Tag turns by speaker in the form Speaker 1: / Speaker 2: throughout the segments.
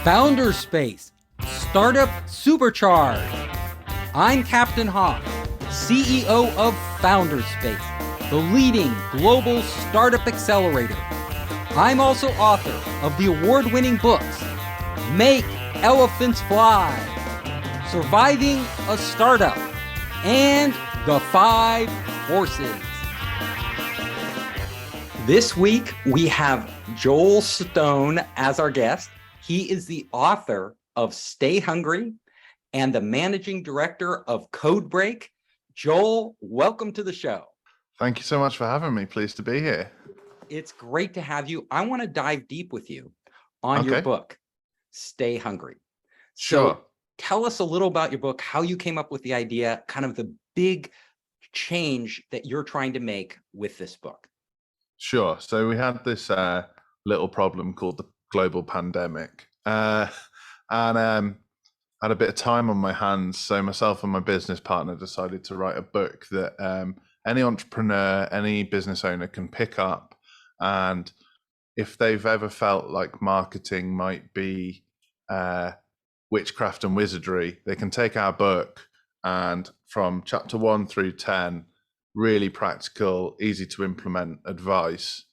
Speaker 1: Founder Space, Startup Supercharged. I'm Captain Hoff, CEO of Founder Space, the leading global startup accelerator. I'm also author of the award-winning books, Make Elephants Fly, Surviving a Startup, and The 5 Forces. This week, we have Joel Stone as our guest. He is the author of Stay Hungry and the managing director of Codebreak. Joel, welcome to the show.
Speaker 2: Thank you so much for having me. Pleased to be here.
Speaker 1: It's great to have you. I want to dive deep with you on your book, Stay Hungry.
Speaker 2: Sure.
Speaker 1: So tell us a little about your book, how you came up with the idea, kind of the big change that you're trying to make with this book.
Speaker 2: Sure. So we had this little problem called the global pandemic, and had a bit of time on my hands. So myself and my business partner decided to write a book that any entrepreneur, any business owner can pick up. And if they've ever felt like marketing might be witchcraft and wizardry, they can take our book and from chapter 1 through 10, really practical, easy to implement advice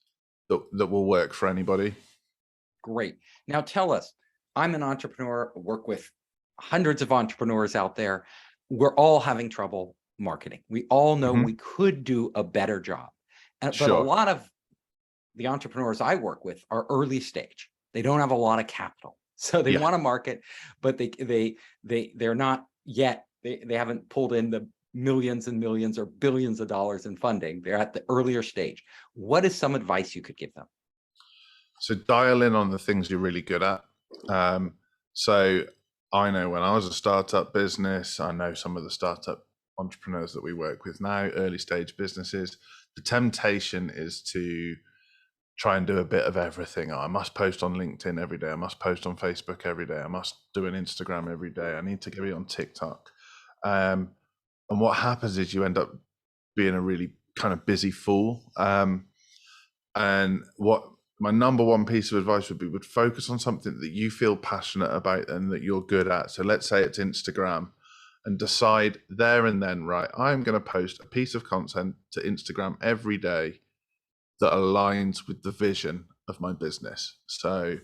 Speaker 2: that will work for anybody.
Speaker 1: Great. Now tell us, I'm an entrepreneur, work with hundreds of entrepreneurs out there. We're all having trouble marketing. We all know we could do a better job. But a lot of the entrepreneurs I work with are early stage. They don't have a lot of capital. So they want to market, but they're not yet, they haven't pulled in the millions and millions or billions of dollars in funding. They're at the earlier stage. What is some advice you could give them?
Speaker 2: So dial in on the things you're really good at. So I know when I was a startup business, I know some of the startup entrepreneurs that we work with now, early stage businesses, the temptation is to try and do a bit of everything. I must post on LinkedIn every day. I must post on Facebook every day. I must do an Instagram every day. I need to get it on TikTok. And what happens is you end up being a really kind of busy fool. And what my number one piece of advice would focus on something that you feel passionate about and that you're good at. So let's say it's Instagram, and decide there and then, right, I'm going to post a piece of content to Instagram every day that aligns with the vision of my business. So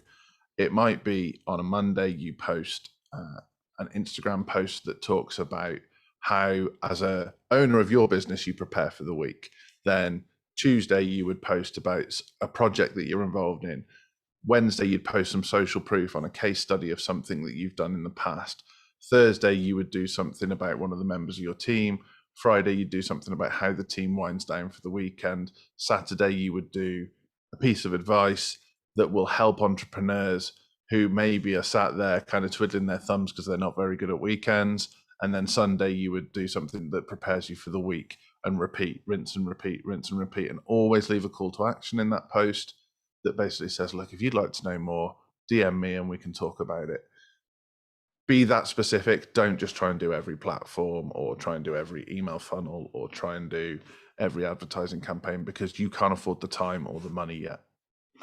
Speaker 2: it might be on a Monday, you post an Instagram post that talks about how, as a owner of your business, you prepare for the week. Then Tuesday, you would post about a project that you're involved in. Wednesday, you'd post some social proof on a case study of something that you've done in the past. Thursday, you would do something about one of the members of your team. Friday, you'd do something about how the team winds down for the weekend. Saturday, you would do a piece of advice that will help entrepreneurs who maybe are sat there kind of twiddling their thumbs because they're not very good at weekends. And then Sunday, you would do something that prepares you for the week, and repeat, rinse and repeat, rinse and repeat, and always leave a call to action in that post that basically says, look, if you'd like to know more, DM me and we can talk about it. Be that specific. Don't just try and do every platform or try and do every email funnel or try and do every advertising campaign, because you can't afford the time or the money yet.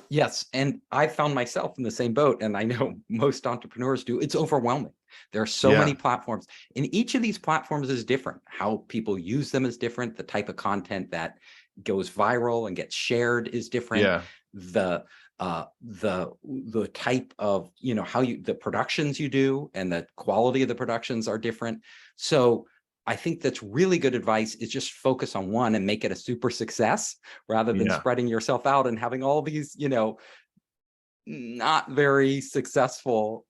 Speaker 1: Yes. And I found myself in the same boat, and I know most entrepreneurs do. It's overwhelming. There are so many platforms, and each of these platforms is different. How people use them is different. The type of content that goes viral and gets shared is different. The type of, the productions you do and the quality of the productions are different. So I think that's really good advice, is just focus on one and make it a super success rather than spreading yourself out and having all these, not very successful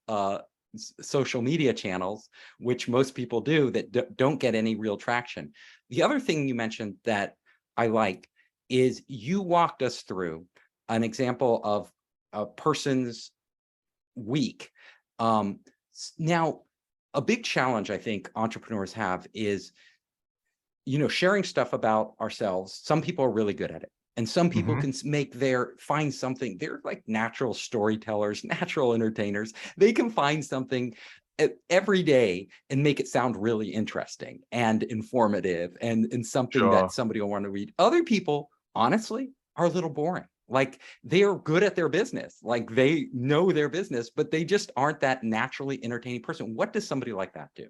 Speaker 1: social media channels, which most people do, that don't get any real traction. The other thing you mentioned that I like is you walked us through an example of a person's week. Now, a big challenge I think entrepreneurs have is, sharing stuff about ourselves. Some people are really good at it. And some people can find something. They're like natural storytellers, natural entertainers. They can find something every day and make it sound really interesting and informative and something that somebody will want to read. Other people, honestly, are a little boring. Like they're good at their business, like they know their business, but they just aren't that naturally entertaining person. What does somebody like that do?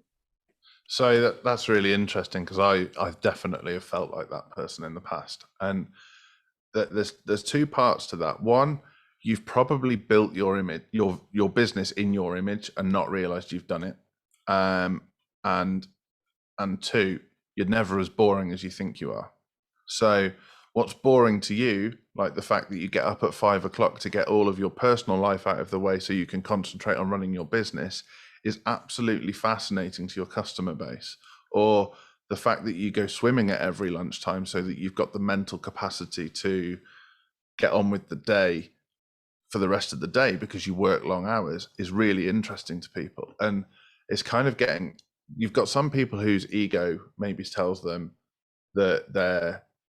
Speaker 2: So that's really interesting, because I definitely have felt like that person in the past. And there's two parts to that. One, you've probably built your image, your business in your image, and not realized you've done it. And two, you're never as boring as you think you are. So what's boring to you, like the fact that you get up at 5 o'clock to get all of your personal life out of the way so you can concentrate on running your business, is absolutely fascinating to your customer base. Or the fact that you go swimming at every lunchtime so that you've got the mental capacity to get on with the day for the rest of the day because you work long hours, is really interesting to people. And it's kind of you've got some people whose ego maybe tells them that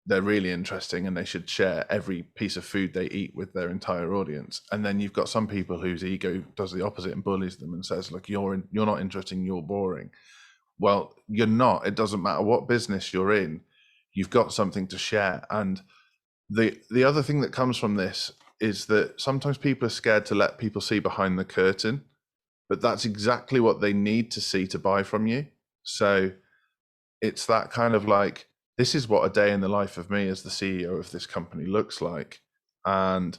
Speaker 2: they're really interesting and they should share every piece of food they eat with their entire audience. And then you've got some people whose ego does the opposite and bullies them and says, look, you're not interesting, you're boring. Well, you're not. It doesn't matter what business you're in, you've got something to share. And the other thing that comes from this is that sometimes people are scared to let people see behind the curtain, but that's exactly what they need to see to buy from you. So it's that kind of like, this is what a day in the life of me as the CEO of this company looks like. And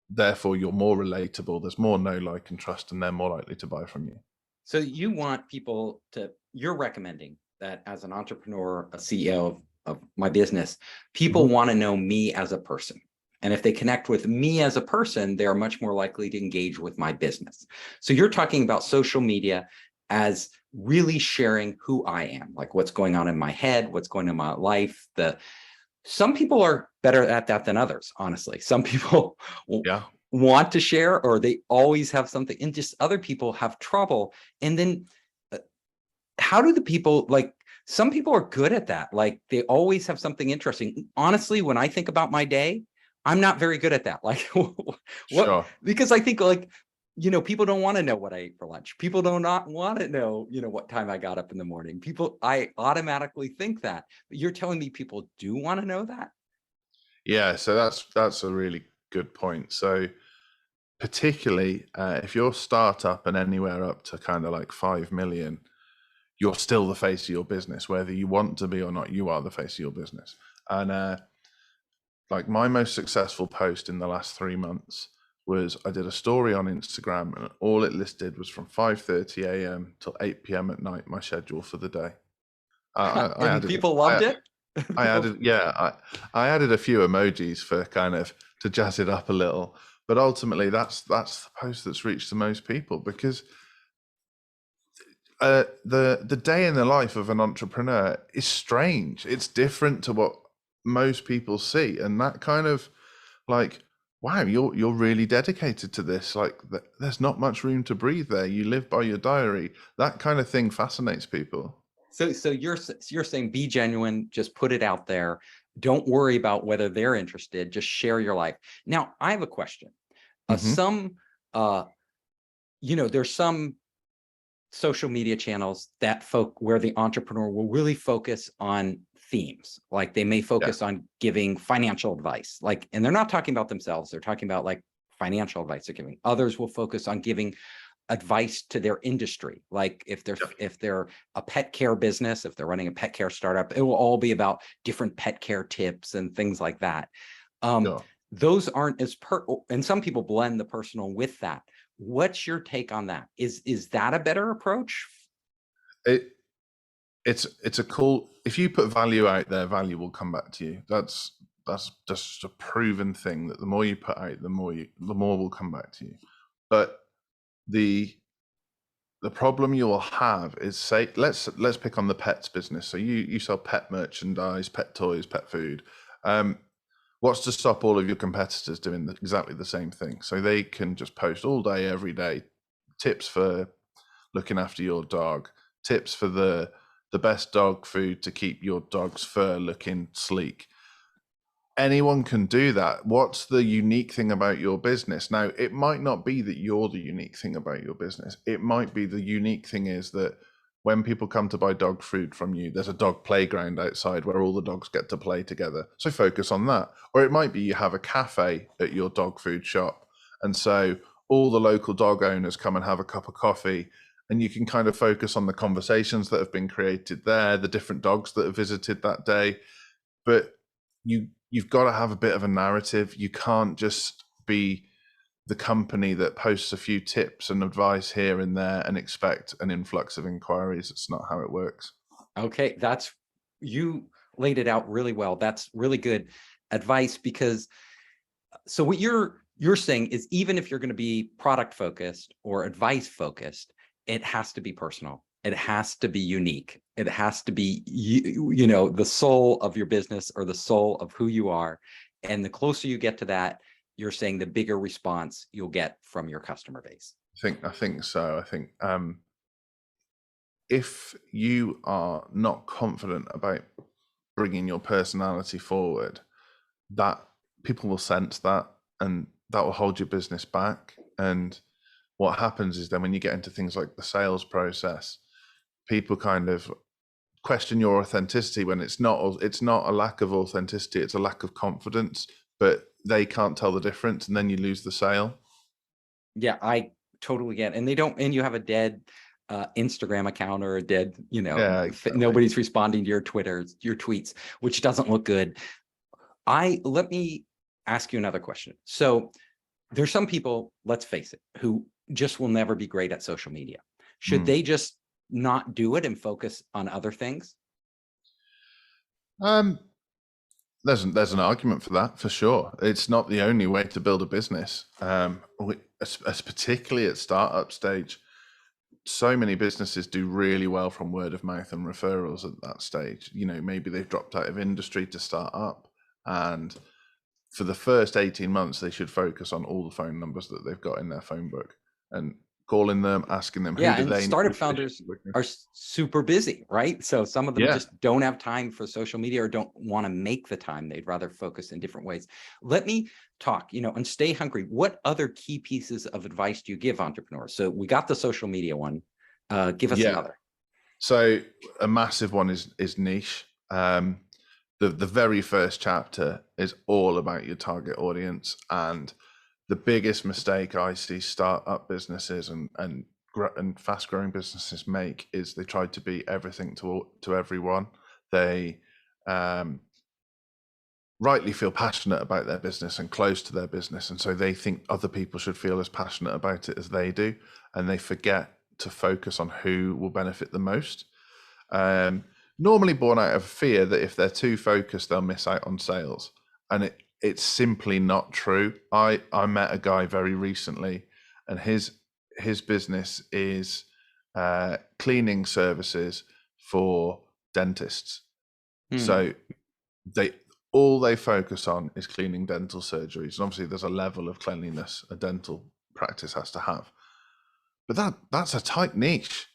Speaker 2: therefore you're more relatable. There's more know, like, and trust, and they're more likely to buy from you.
Speaker 1: So you want people you're recommending that as an entrepreneur, a CEO of my business, people want to know me as a person. And if they connect with me as a person, they're much more likely to engage with my business. So you're talking about social media as really sharing who I am, like what's going on in my head, what's going on in my life. Some people are better at that than others, honestly. Some people want to share, or they always have something, and just other people have trouble. And then how do the people, like, some people are good at that. Like they always have something interesting. Honestly, when I think about my day, I'm not very good at that. Like what, because I think, like, people don't want to know what I ate for lunch. People do not want to know, what time I got up in the morning. I automatically think that, but you're telling me people do want to know that?
Speaker 2: Yeah. So that's a really good point. So particularly if you're a startup and anywhere up to kind of like 5 million, you're still the face of your business, whether you want to be or not. You are the face of your business. And like my most successful post in the last 3 months was, I did a story on Instagram, and all it listed was from 5:30 a.m. till 8 p.m. at night, my schedule for the day.
Speaker 1: People loved it.
Speaker 2: I added a few emojis for kind of to jazz it up a little, but ultimately that's the post that's reached the most people, because the day in the life of an entrepreneur is strange. It's different to what most people see, and that kind of like, wow, you're really dedicated to this. Like there's not much room to breathe there. You live by your diary. That kind of thing fascinates people.
Speaker 1: So you're saying be genuine, just put it out there. Don't worry about whether they're interested. Just share your life. Now, I have a question. There's some social media channels that where the entrepreneur will really focus on themes. Like they may focus on giving financial advice, like, and they're not talking about themselves. They're talking about like financial advice they're giving. Others will focus on giving advice to their industry. Like if they're a pet care business, if they're running a pet care startup, it will all be about different pet care tips and things like that. Those aren't as and some people blend the personal with that. What's your take on that? Is that a better approach?
Speaker 2: It's a cool, if you put value out there, value will come back to you. That's just a proven thing, that the more you put out, the more will come back to you. But the problem you will have is, say, let's pick on the pets business. So you sell pet merchandise, pet toys, pet food. What's to stop all of your competitors doing exactly the same thing? So they can just post all day, every day, tips for looking after your dog, tips for the best dog food to keep your dog's fur looking sleek. Anyone can do that. What's the unique thing about your business? Now, it might not be that you're the unique thing about your business. It might be the unique thing is that when people come to buy dog food from you, there's a dog playground outside where all the dogs get to play together. So focus on that. Or it might be you have a cafe at your dog food shop. And so all the local dog owners come and have a cup of coffee, and you can kind of focus on the conversations that have been created there, the different dogs that have visited that day. But you've got to have a bit of a narrative. You can't just be the company that posts a few tips and advice here and there and expect an influx of inquiries. It's not how it works.
Speaker 1: Okay, you laid it out really well. That's really good advice, because so what you're saying is, even if you're going to be product focused or advice focused, it has to be personal. It has to be unique. It has to be the soul of your business, or the soul of who you are. And the closer you get to that, you're saying the bigger response you'll get from your customer base.
Speaker 2: I think so. I think if you are not confident about bringing your personality forward, that people will sense that, and that will hold your business back. And what happens is then when you get into things like the sales process, people kind of question your authenticity, when it's not a lack of authenticity, it's a lack of confidence, but they can't tell the difference, and then you lose the sale.
Speaker 1: Yeah, I totally get it. And they don't, and you have a dead Instagram account, or a dead,
Speaker 2: Yeah, exactly.
Speaker 1: nobody's responding to your tweets, which doesn't look good. Let me ask you another question. So there's some people, let's face it, who just will never be great at social media. Should they just not do it and focus on other things?
Speaker 2: There's an argument for that, for sure. It's not the only way to build a business, particularly at startup stage. So many businesses do really well from word of mouth and referrals at that stage. Maybe they've dropped out of industry to start up, and for the first 18 months, they should focus on all the phone numbers that they've got in their phone book and calling them, asking them,
Speaker 1: Yeah,
Speaker 2: who do
Speaker 1: and
Speaker 2: they
Speaker 1: startup
Speaker 2: know
Speaker 1: founders are super busy, right? So some of them
Speaker 2: Yeah.
Speaker 1: just don't have time for social media, or don't want to make the time. They'd rather focus in different ways. Let me talk, and stay hungry. What other key pieces of advice do you give entrepreneurs? So we got the social media one. Give us another.
Speaker 2: So a massive one is niche. The very first chapter is all about your target audience, and the biggest mistake I see startup businesses and fast growing businesses make is they try to be everything to everyone. They rightly feel passionate about their business and close to their business, and so they think other people should feel as passionate about it as they do, and they forget to focus on who will benefit the most. Normally born out of fear that if they're too focused, they'll miss out on sales. And it's simply not true. I met a guy very recently, and his business is cleaning services for dentists. So all they focus on is cleaning dental surgeries. And obviously there's a level of cleanliness a dental practice has to have. But that's a tight niche.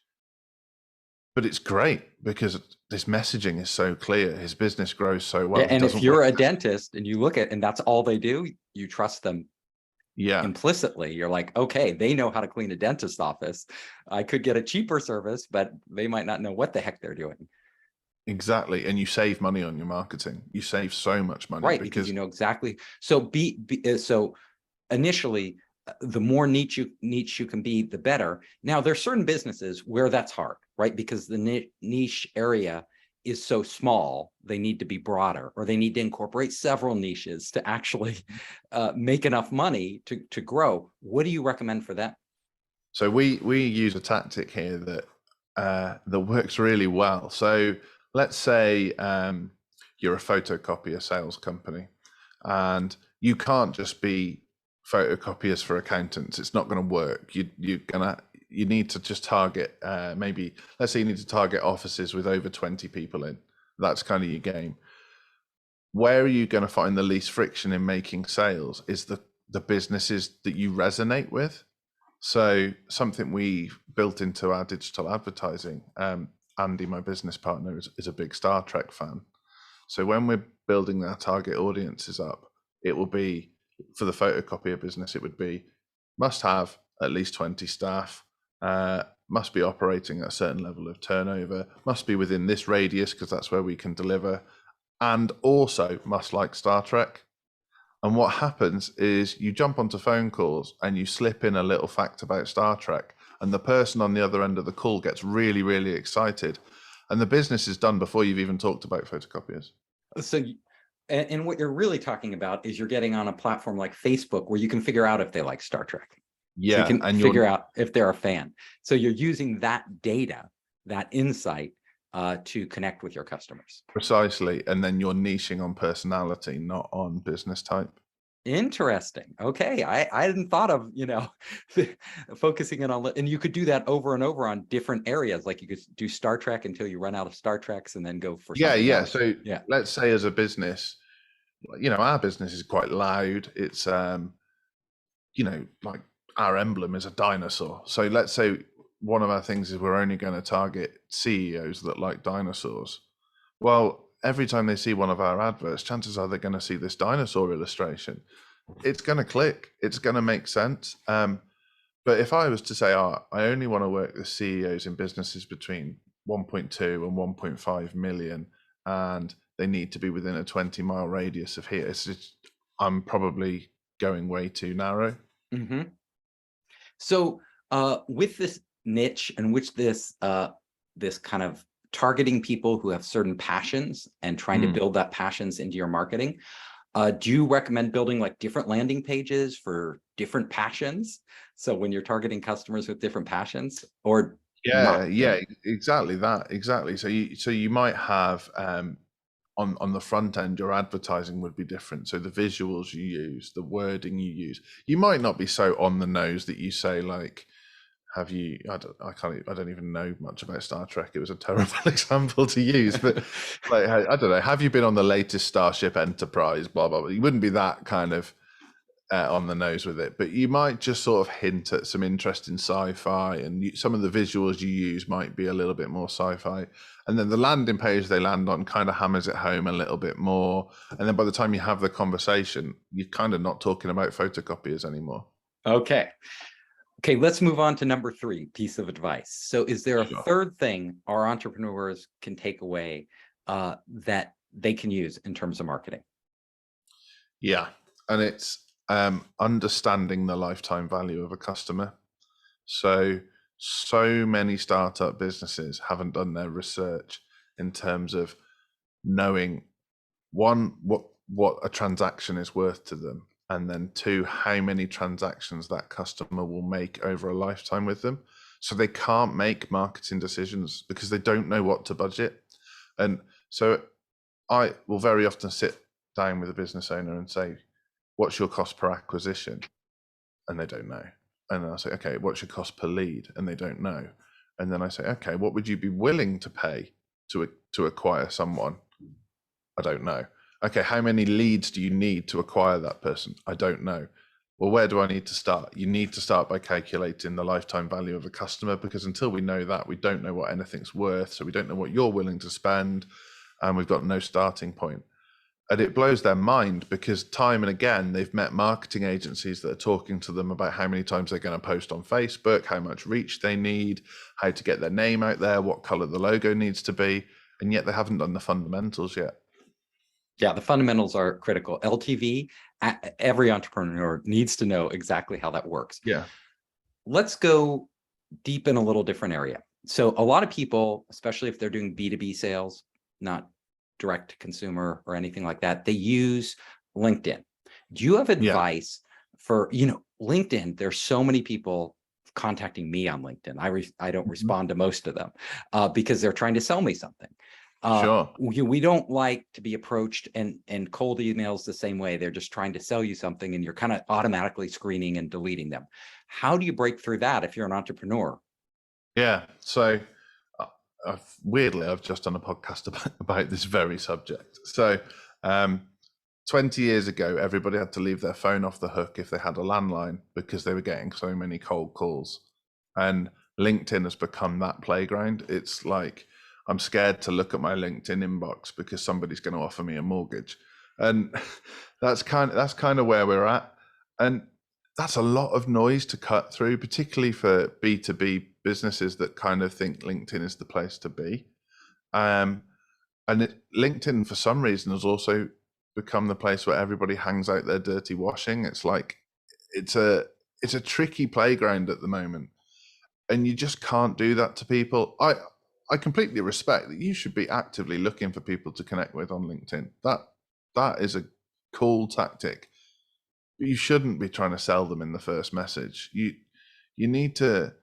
Speaker 2: But it's great because this messaging is so clear. His business grows so well.
Speaker 1: Yeah, and if you're a dentist and you look at, and that's all they do, you trust them. Yeah. Implicitly, you're like, okay, they know how to clean a dentist office. I could get a cheaper service, but they might not know what the heck they're doing.
Speaker 2: Exactly. And you save money on your marketing. You save so much money.
Speaker 1: Right, because you know exactly. So so initially, the more niche you can be, the better. Now, there's certain businesses where that's hard, right? Because the niche area is so small, they need to be broader, or they need to incorporate several niches to actually make enough money to grow. What do you recommend for that?
Speaker 2: So we use a tactic here that works really well. So let's say you're a photocopier sales company, and you can't just be photocopiers for accountants. It's not going to work. You need to just target maybe, let's say you need to target offices with over 20 people in. That's kind of your game. Where are you going to find the least friction in making sales is the businesses that you resonate with. So something we built into our digital advertising, Andy, my business partner, is a big Star Trek fan. So when we're building our target audiences up, it will be, for the photocopier business, it would be must have at least 20 staff, must be operating at a certain level of turnover, must be within this radius because that's where we can deliver, and also must like Star Trek. And what happens is you jump onto phone calls and you slip in a little fact about Star Trek, and the person on the other end of the call gets really, really excited. And the business is done before you've even talked about photocopiers.
Speaker 1: So, and what you're really talking about is you're getting on a platform like Facebook where you can figure out if they like Star Trek. So you
Speaker 2: Yeah,
Speaker 1: can
Speaker 2: and
Speaker 1: figure out if they're a fan. So you're using that data, that insight, to connect with your customers.
Speaker 2: precisely, and then you're niching on personality, not on business type.
Speaker 1: Interesting. Okay, I hadn't thought of, focusing in on, and you could do that over and over on different areas. Like you could do Star Trek until you run out of Star Treks, and then go for something else.
Speaker 2: So
Speaker 1: Yeah.
Speaker 2: let's say as a business, our business is quite loud. It's like our emblem is a dinosaur. So let's say one of our things is we're only going to target CEOs that like dinosaurs. Well, every time they see one of our adverts, chances are they're going to see this dinosaur illustration. It's going to click. It's going to make sense. But if I was to say, I only want to work with CEOs in businesses between 1.2 and 1.5 million, and they need to be within a 20-mile radius of here, I'm probably going way too narrow.
Speaker 1: Mm-hmm. So with this niche and with this this kind of targeting people who have certain passions and trying to build that passions into your marketing, do you recommend building like different landing pages for different passions? So when you're targeting customers with different passions, or
Speaker 2: exactly that, exactly. So you might have on the front end, your advertising would be different. So the visuals you use, the wording you use, you might not be so on the nose that you say like, I don't even know much about Star Trek. It was a terrible example to use, but like, I don't know. Have you been on the latest Starship Enterprise? Blah, blah, blah. You wouldn't be that kind of on the nose with it, but you might just sort of hint at some interest in sci-fi, and some of the visuals you use might be a little bit more sci-fi. And then the landing page they land on kind of hammers it home a little bit more. And then by the time you have the conversation, you're kind of not talking about photocopiers anymore.
Speaker 1: Okay. Okay, let's move on to number 3 piece of advice. So is there a third thing our entrepreneurs can take away that they can use in terms of marketing?
Speaker 2: Yeah, and it's understanding the lifetime value of a customer. So many startup businesses haven't done their research in terms of knowing, one, what a transaction is worth to them, and then 2, how many transactions that customer will make over a lifetime with them. So they can't make marketing decisions because they don't know what to budget. And so I will very often sit down with a business owner and say, what's your cost per acquisition? And they don't know. And then I say, okay, what's your cost per lead? And they don't know. And then I say, okay, what would you be willing to pay to acquire someone? I don't know. Okay, how many leads do you need to acquire that person? I don't know. Well, where do I need to start? You need to start by calculating the lifetime value of a customer, because until we know that, we don't know what anything's worth. So we don't know what you're willing to spend, and we've got no starting point. And it blows their mind because time and again, they've met marketing agencies that are talking to them about how many times they're going to post on Facebook, how much reach they need, how to get their name out there, what color the logo needs to be. And yet they haven't done the fundamentals yet.
Speaker 1: Yeah, the fundamentals are critical. LTV, every entrepreneur needs to know exactly how that works.
Speaker 2: Yeah.
Speaker 1: Let's go deep in a little different area. So a lot of people, especially if they're doing B2B sales, not direct to consumer or anything like that, they use LinkedIn. Do you have advice for, LinkedIn? There's so many people contacting me on LinkedIn. I don't respond to most of them because they're trying to sell me something.
Speaker 2: Sure.
Speaker 1: We don't like to be approached and cold emails the same way. They're just trying to sell you something and you're kind of automatically screening and deleting them. How do you break through that if you're an entrepreneur?
Speaker 2: Yeah. So weirdly, I've just done a podcast about this very subject. So 20 years ago, everybody had to leave their phone off the hook if they had a landline because they were getting so many cold calls. And LinkedIn has become that playground. It's like, I'm scared to look at my LinkedIn inbox because somebody's going to offer me a mortgage. And that's kind of where we're at. And that's a lot of noise to cut through, particularly for B2B businesses that kind of think LinkedIn is the place to be. And LinkedIn, for some reason, has also become the place where everybody hangs out their dirty washing. It's like it's a tricky playground at the moment, and you just can't do that to people. I completely respect that you should be actively looking for people to connect with on LinkedIn. That is a cool tactic. But you shouldn't be trying to sell them in the first message. You need to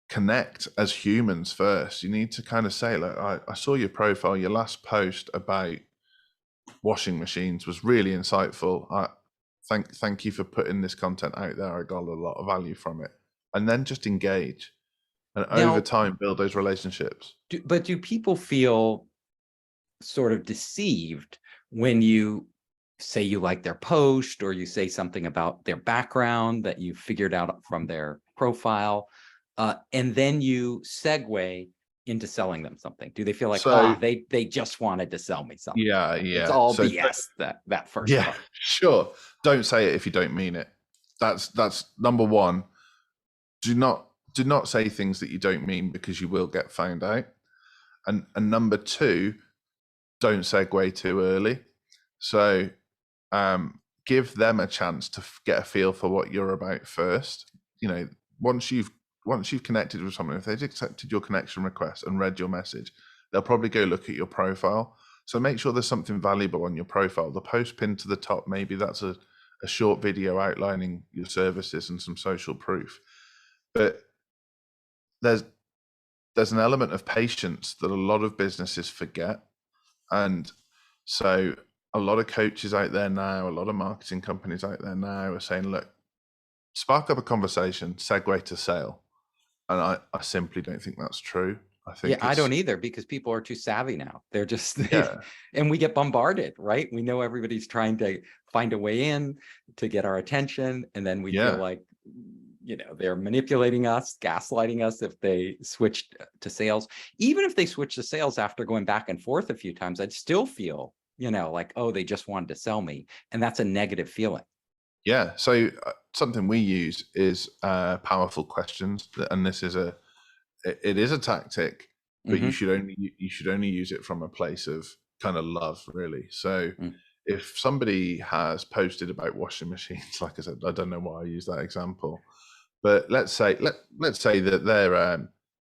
Speaker 2: connect as humans first. You need to kind of say, like, I saw your profile, your last post about washing machines was really insightful. Thank you for putting this content out there. I got a lot of value from it. And then just engage, and over
Speaker 1: Now,
Speaker 2: time build those relationships.
Speaker 1: but do people feel sort of deceived when you say you like their post, or you say something about their background that you figured out from their profile, and then you segue into selling them something? Do they feel like,
Speaker 2: So
Speaker 1: they just wanted to sell me something?
Speaker 2: yeah,
Speaker 1: It's
Speaker 2: yeah.
Speaker 1: all
Speaker 2: So
Speaker 1: BS, that first
Speaker 2: yeah,
Speaker 1: part.
Speaker 2: sure. Don't say it if you don't mean it. That's number one. Do not say things that you don't mean, because you will get found out. And number two, don't segue too early. So give them a chance to get a feel for what you're about first. You know, once you've connected with someone, if they've accepted your connection request and read your message, they'll probably go look at your profile. So make sure there's something valuable on your profile. The post pinned to the top, maybe that's a short video outlining your services and some social proof. But there's an element of patience that a lot of businesses forget. And so a lot of coaches out there now, a lot of marketing companies out there now are saying, look, spark up a conversation, segue to sale. And I simply don't think that's true. I think
Speaker 1: I don't either, because people are too savvy now. They're just,
Speaker 2: yeah,
Speaker 1: and we get bombarded, right? We know everybody's trying to find a way in to get our attention. And then we feel like, they're manipulating us, gaslighting us if they switch to sales. Even if they switch to sales after going back and forth a few times, I'd still feel, like, oh, they just wanted to sell me. And that's a negative feeling.
Speaker 2: Yeah. So something we use is powerful questions. And this is it is a tactic, but you should only use it from a place of kind of love, really. So if somebody has posted about washing machines, like I said, I don't know why I use that example, but let's say that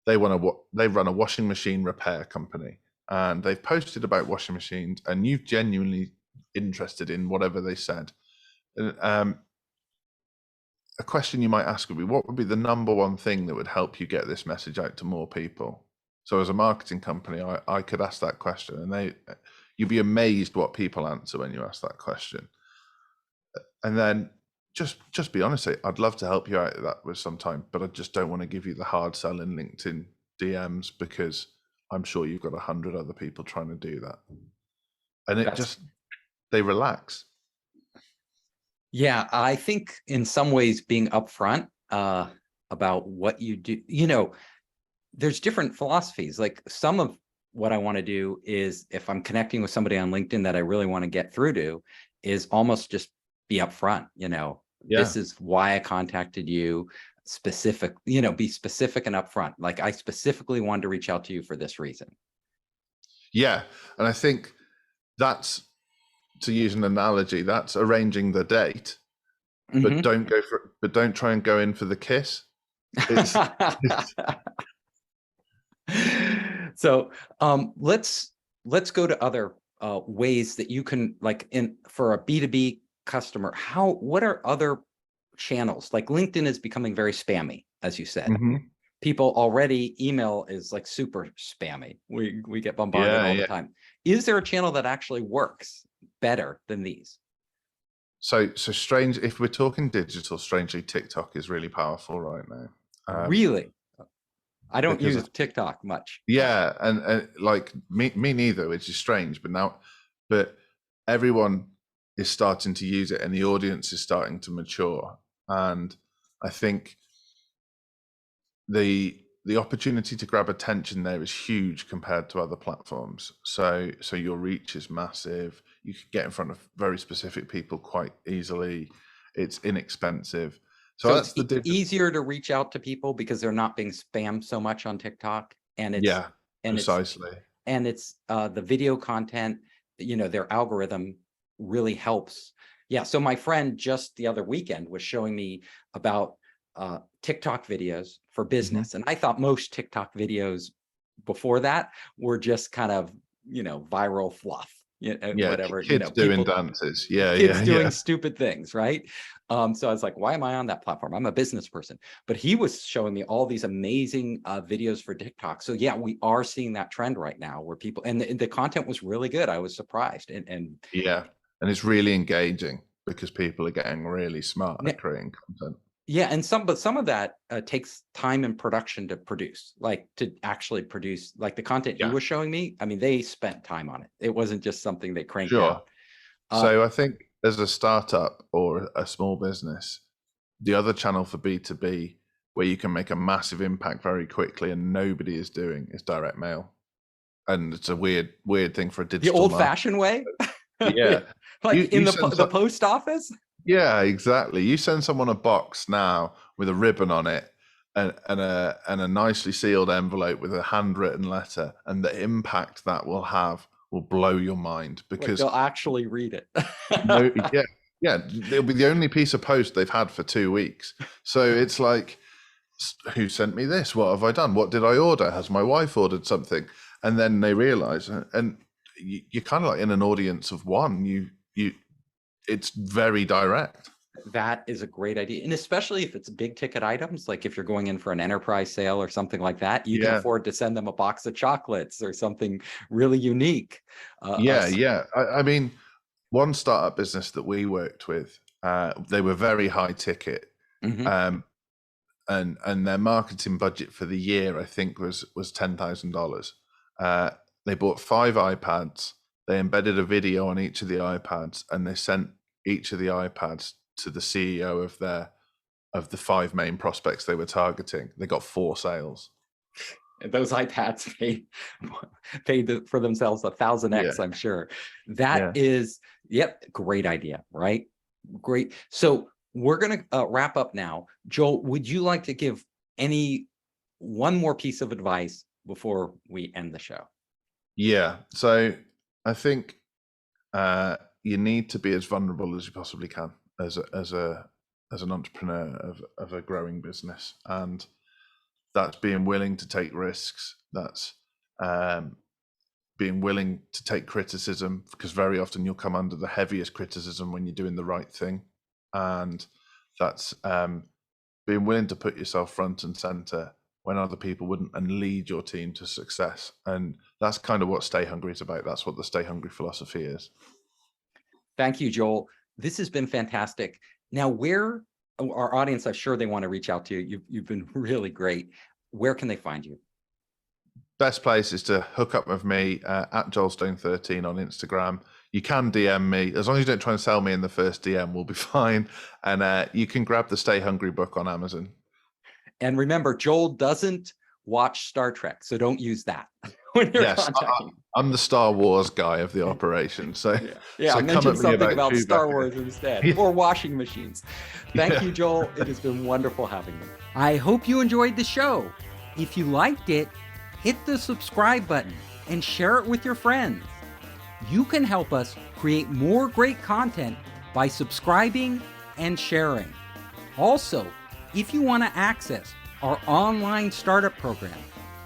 Speaker 2: they run a washing machine repair company, and they've posted about washing machines, and you've genuinely interested in whatever they said. A question you might ask would be, what would be the number one thing that would help you get this message out to more people? So as a marketing company, I could ask that question, and you'd be amazed what people answer when you ask that question. And then just be honest, say, I'd love to help you out with that with some time, but I just don't want to give you the hard sell in LinkedIn DMs, because I'm sure you've got 100 other people trying to do that. And they relax.
Speaker 1: Yeah, I think in some ways being upfront about what you do, there's different philosophies. Like, some of what I want to do is, if I'm connecting with somebody on LinkedIn that I really want to get through to, is almost just be upfront. This is why I contacted you, specific, be specific and upfront. Like, I specifically wanted to reach out to you for this reason.
Speaker 2: Yeah. And I think that's, to use an analogy, that's arranging the date, but don't try and go in for the kiss.
Speaker 1: So let's go to other ways that you can, like, for a B2B customer, what are other channels? Like, LinkedIn is becoming very spammy, as you said. People already, email is like super spammy. We get bombarded all the time. Is there a channel that actually works better than these?
Speaker 2: So strange, if we're talking digital, strangely, TikTok is really powerful right now.
Speaker 1: Really? I don't use TikTok much.
Speaker 2: Yeah, and like me neither, which is strange. But everyone is starting to use it, and the audience is starting to mature. And I think the opportunity to grab attention there is huge compared to other platforms. So your reach is massive. You can get in front of very specific people quite easily. It's inexpensive. So that's the
Speaker 1: it's easier to reach out to people because they're not being spammed so much on TikTok, and it's
Speaker 2: precisely.
Speaker 1: It's the video content, their algorithm really helps. Yeah. So my friend just the other weekend was showing me about TikTok videos for business. And I thought most TikTok videos before that were just kind of, viral fluff, whatever,
Speaker 2: kids doing dances.
Speaker 1: Kids doing stupid things, right? So I was like, why am I on that platform? I'm a business person. But he was showing me all these amazing videos for TikTok. So yeah, we are seeing that trend right now where people, and the content was really good. I was surprised. And
Speaker 2: it's really engaging because people are getting really smart at creating content.
Speaker 1: Yeah, and some of that takes time and production to produce, like to actually produce, like the content you were showing me. I mean, they spent time on it. It wasn't just something they cranked out.
Speaker 2: So I think as a startup or a small business, the other channel for B2B where you can make a massive impact very quickly and nobody is doing is direct mail. And it's a weird thing for a digital
Speaker 1: The old-fashioned way?
Speaker 2: Yeah.
Speaker 1: Like in the post office?
Speaker 2: Yeah, exactly. You send someone a box now with a ribbon on it and a nicely sealed envelope with a handwritten letter, and the impact that will have will blow your mind because
Speaker 1: they'll actually read it.
Speaker 2: It'll be the only piece of post they've had for 2 weeks. So it's like, who sent me this? What have I done? What did I order? Has my wife ordered something? And then they realize, and you're kind of like in an audience of one. It's very direct.
Speaker 1: That is a great idea. And especially if it's big ticket items, like if you're going in for an enterprise sale or something like that, you can afford to send them a box of chocolates or something really unique.
Speaker 2: I mean, one startup business that we worked with, they were very high ticket. And their marketing budget for the year, I think, was $10,000. They bought 5 iPads. They embedded a video on each of the iPads, and they sent each of the iPads to the CEO of the 5 main prospects they were targeting. They got 4 sales.
Speaker 1: And those iPads paid for themselves 1,000x, I'm sure. That is, great idea, right? Great. So we're going to wrap up now. Joel, would you like to give one more piece of advice before we end the show?
Speaker 2: Yeah. So I think you need to be as vulnerable as you possibly can as an entrepreneur of a growing business, and that's being willing to take risks. That's being willing to take criticism, because very often you'll come under the heaviest criticism when you're doing the right thing, and that's being willing to put yourself front and center when other people wouldn't, and lead your team to success. And that's kind of what Stay Hungry is about. That's what the Stay Hungry philosophy is.
Speaker 1: Thank you, Joel. This has been fantastic. Now, where our audience, I'm sure they want to reach out to you. You've been really great. Where can they find you?
Speaker 2: Best place is to hook up with me at JoelStone13 on Instagram. You can DM me. As long as you don't try and sell me in the first DM, we'll be fine. And you can grab the Stay Hungry book on Amazon.
Speaker 1: And remember, Joel doesn't watch Star Trek, so don't use that when you're contacting.
Speaker 2: I'm the Star Wars guy of the operation. So
Speaker 1: so mention something about Star Wars instead, or washing machines. Thank you, Joel. It has been wonderful having you. I hope you enjoyed the show. If you liked it, hit the subscribe button and share it with your friends. You can help us create more great content by subscribing and sharing. Also, if you want to access our online startup program,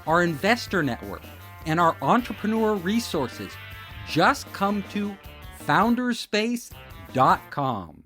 Speaker 1: our investor network, and our entrepreneur resources, just come to founderspace.com.